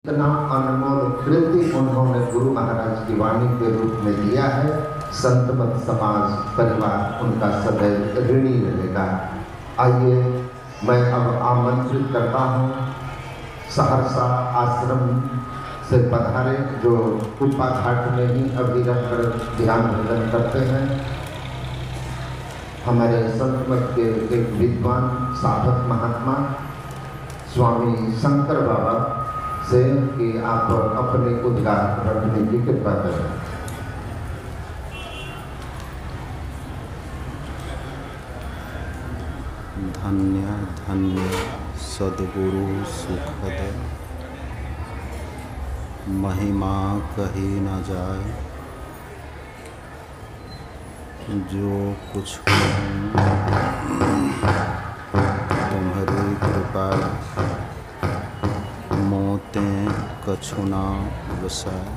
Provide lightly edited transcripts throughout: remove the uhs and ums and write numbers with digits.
इतना अनमोल कृति उन्होंने गुरु महाराज की वाणी के रूप में दिया है। संतमत समाज परिवार उनका सदैव ऋणी रहेगा। आइए मैं अब आमंत्रित करता हूँ सहरसा आश्रम से पधारे जो कुप्पा घाट में ही अभी रहकर ध्यान भजन करते हैं, हमारे संतमत के एक विद्वान साधक महात्मा स्वामी शंकर बाबा से कि आप अपने उद्गार रखने की कृपा करें। धन्य धन्य सद्गुरु सुखद, महिमा कही न जाए। जो कुछ तुम्हारी कृपा, मोतें कछुना वसाए।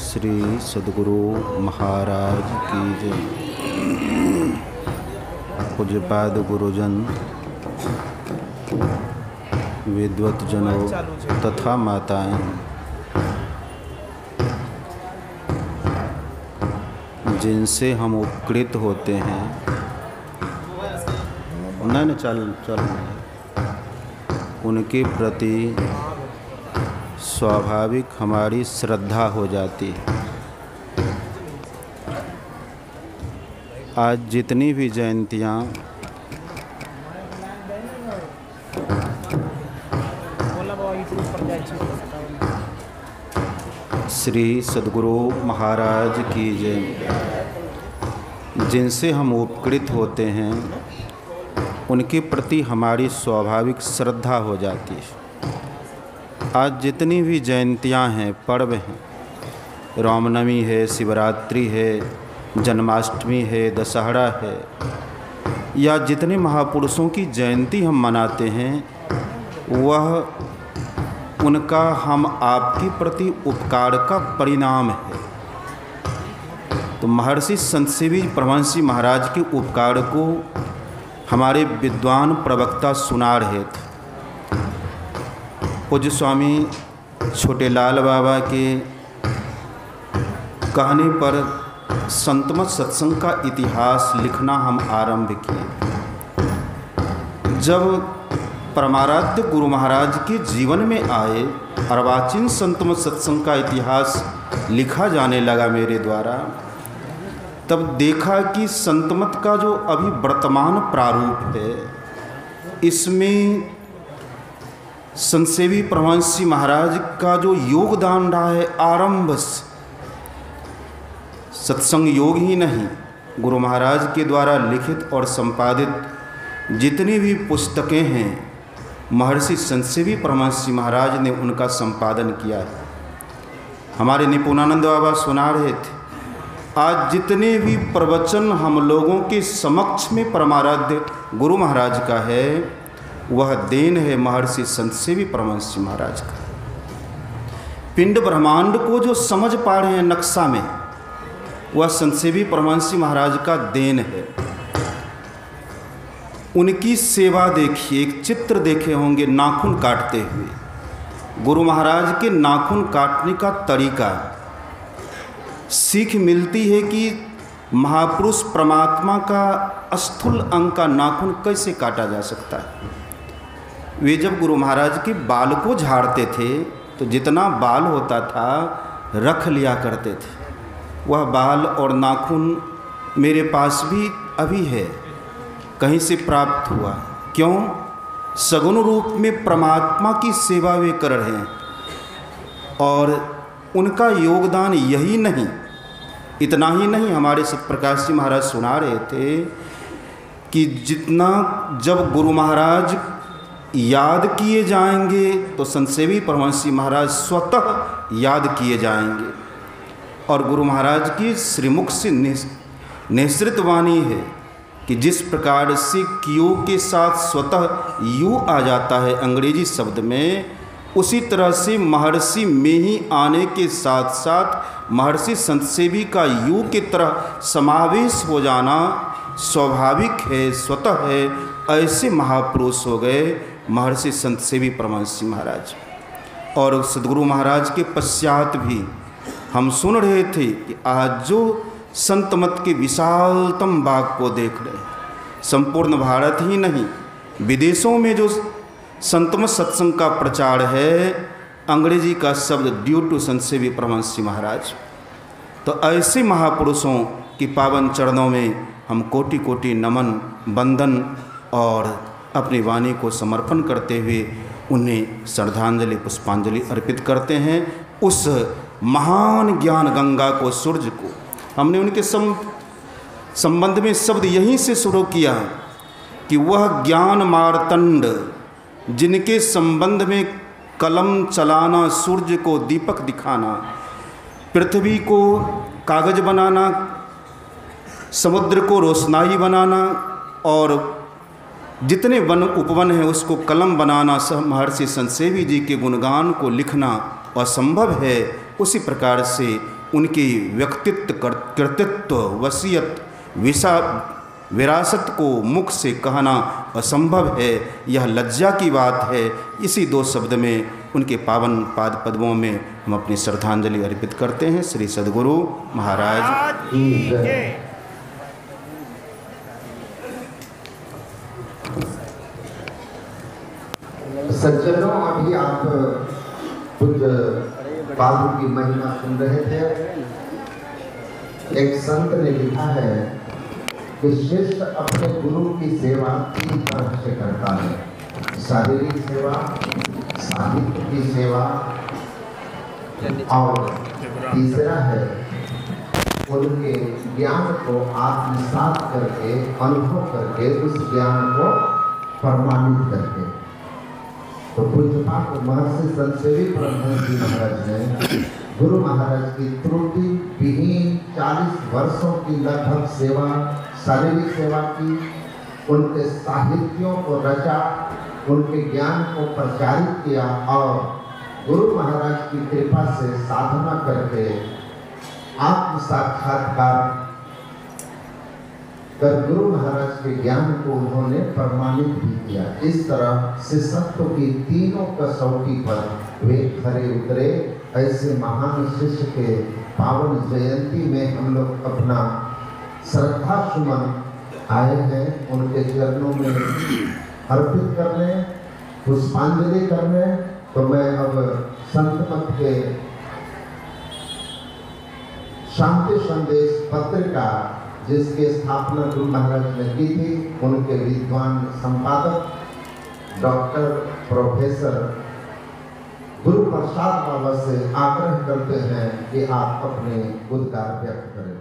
श्री सद्गुरु महाराज की जय। पूज्यपाद गुरुजन, विद्वत जनों तथा माताएं, जिनसे हम उपकृत होते हैं, नहीं चल उनके प्रति स्वाभाविक हमारी श्रद्धा हो जाती है। आज जितनी भी जयंतियाँ श्री सद्गुरु महाराज की जय, जिनसे हम उपकृत होते हैं उनके प्रति हमारी स्वाभाविक श्रद्धा हो जाती है। आज जितनी भी जयंतियाँ हैं, पर्व हैं, रामनवमी है, शिवरात्रि है, जन्माष्टमी है, दशहरा है, या जितने महापुरुषों की जयंती हम मनाते हैं, वह उनका हम आपके प्रति उपकार का परिणाम है। तो महर्षि संतसेवी परमहंस महाराज के उपकार को हमारे विद्वान प्रवक्ता सुना रहे थे। पूज्य स्वामी छोटे लाल बाबा के कहने पर संतमत सत्संग का इतिहास लिखना हम आरंभ किए। जब परमाराध्य गुरु महाराज के जीवन में आए, अर्वाचीन संतमत सत्संग का इतिहास लिखा जाने लगा मेरे द्वारा, तब देखा कि संतमत का जो अभी वर्तमान प्रारूप है, इसमें संतसेवी परमहंस महाराज का जो योगदान रहा है, आरंभ सत्संग योग ही नहीं, गुरु महाराज के द्वारा लिखित और संपादित जितनी भी पुस्तकें हैं, महर्षि संतसेवी परमहंस महाराज ने उनका संपादन किया है। हमारे निपुणानंद बाबा सुना रहे थे, आज जितने भी प्रवचन हम लोगों के समक्ष में परमाराध्य गुरु महाराज का है, वह देन है महर्षि संतसेवी परमहंस महाराज का। पिंड ब्रह्मांड को जो समझ पा रहे हैं नक्शा में, वह संतसेवी परमहंस महाराज का देन है। उनकी सेवा देखिए, एक चित्र देखे होंगे नाखून काटते हुए, गुरु महाराज के नाखून काटने का तरीका सीख मिलती है कि महापुरुष परमात्मा का स्थूल अंग का नाखून कैसे काटा जा सकता है। वे जब गुरु महाराज के बाल को झाड़ते थे तो जितना बाल होता था रख लिया करते थे। वह बाल और नाखून मेरे पास भी अभी है, कहीं से प्राप्त हुआ। क्यों? सगुण रूप में परमात्मा की सेवा वे कर रहे हैं, और उनका योगदान यही नहीं, इतना ही नहीं। हमारे सतप्रकाश जी महाराज सुना रहे थे कि जितना जब गुरु महाराज याद किए जाएंगे तो संतसेवी परमहंस महाराज स्वतः याद किए जाएंगे। और गुरु महाराज की श्रीमुख से निःसृत वाणी है कि जिस प्रकार से क्यों के साथ स्वतः यू आ जाता है अंग्रेजी शब्द में, उसी तरह से महर्षि में ही आने के साथ साथ महर्षि संतसेवी का यू की तरह समावेश हो जाना स्वाभाविक है, स्वतः है। ऐसे महापुरुष हो गए महर्षि संतसेवी परमहंस महाराज। और सदगुरु महाराज के पश्चात भी हम सुन रहे थे कि आज जो संत मत के विशालतम बाग को देख रहे हैं, संपूर्ण भारत ही नहीं विदेशों में जो संतमत सत्संग का प्रचार है, अंग्रेजी का शब्द ड्यू टू संत सेवी परमहंस जी महाराज। तो ऐसे महापुरुषों की पावन चरणों में हम कोटि कोटि नमन वंदन और अपनी वाणी को समर्पण करते हुए उन्हें श्रद्धांजलि पुष्पांजलि अर्पित करते हैं। उस महान ज्ञान गंगा को, सूर्य को, हमने उनके संबंध में शब्द यहीं से शुरू किया कि वह ज्ञान मार्तंड जिनके संबंध में कलम चलाना, सूर्य को दीपक दिखाना, पृथ्वी को कागज बनाना, समुद्र को रोशनाई बनाना और जितने वन उपवन हैं उसको कलम बनाना, सब महर्षि संत सेवी जी के गुणगान को लिखना असंभव है। उसी प्रकार से उनके व्यक्तित्व, कृतित्व, वसीयत, विरासत को मुख से कहना असंभव है। यह लज्जा की बात है। इसी दो शब्द में उनके पावन पाद पद्मों में हम अपनी श्रद्धांजलि अर्पित करते हैं। श्री सद्गुरु महाराज की जय। सज्जनों, अभी आप कुछ बाबू की महिमा सुन रहे थे। एक संत ने लिखा है कि शिष्य अपने गुरु की सेवा 3 तरह से करता है: शारीरिक सेवा, साहित्य की सेवा और तीसरा है उनके ज्ञान को आत्मसात करके, अनुभव करके, उस ज्ञान को प्रमाणित करके। तो पूज्यपाद महर्षि संत सेवी परमहंस जी महाराज ने गुरु महाराज की त्रुटि विहीन 40 वर्षों की लगभग सेवा, शारीरिक सेवा की, उनके साहित्यों को रचा, उनके ज्ञान को प्रचारित किया और गुरु महाराज की कृपा से साधना करके आत्म साक्षात्कार कर गुरु महाराज के ज्ञान को उन्होंने प्रमाणित भी किया। इस तरह शिष्यत्व की तीनों कसौटी पर वे खरे उतरे। ऐसे महान शिष्य के पावन जयंती में हम लोग अपना श्रद्धा सुमन आए हैं उनके चरणों में अर्पित करने, पुष्पांजलि करने। तो मैं अब संत मत के शांति संदेश पत्रिका, जिसकी स्थापना गुरु महाराज ने की थी, उनके विद्वान संपादक डॉक्टर प्रोफेसर गुरु प्रसाद बाबा से आग्रह करते हैं कि आप अपने उद्गार व्यक्त करें।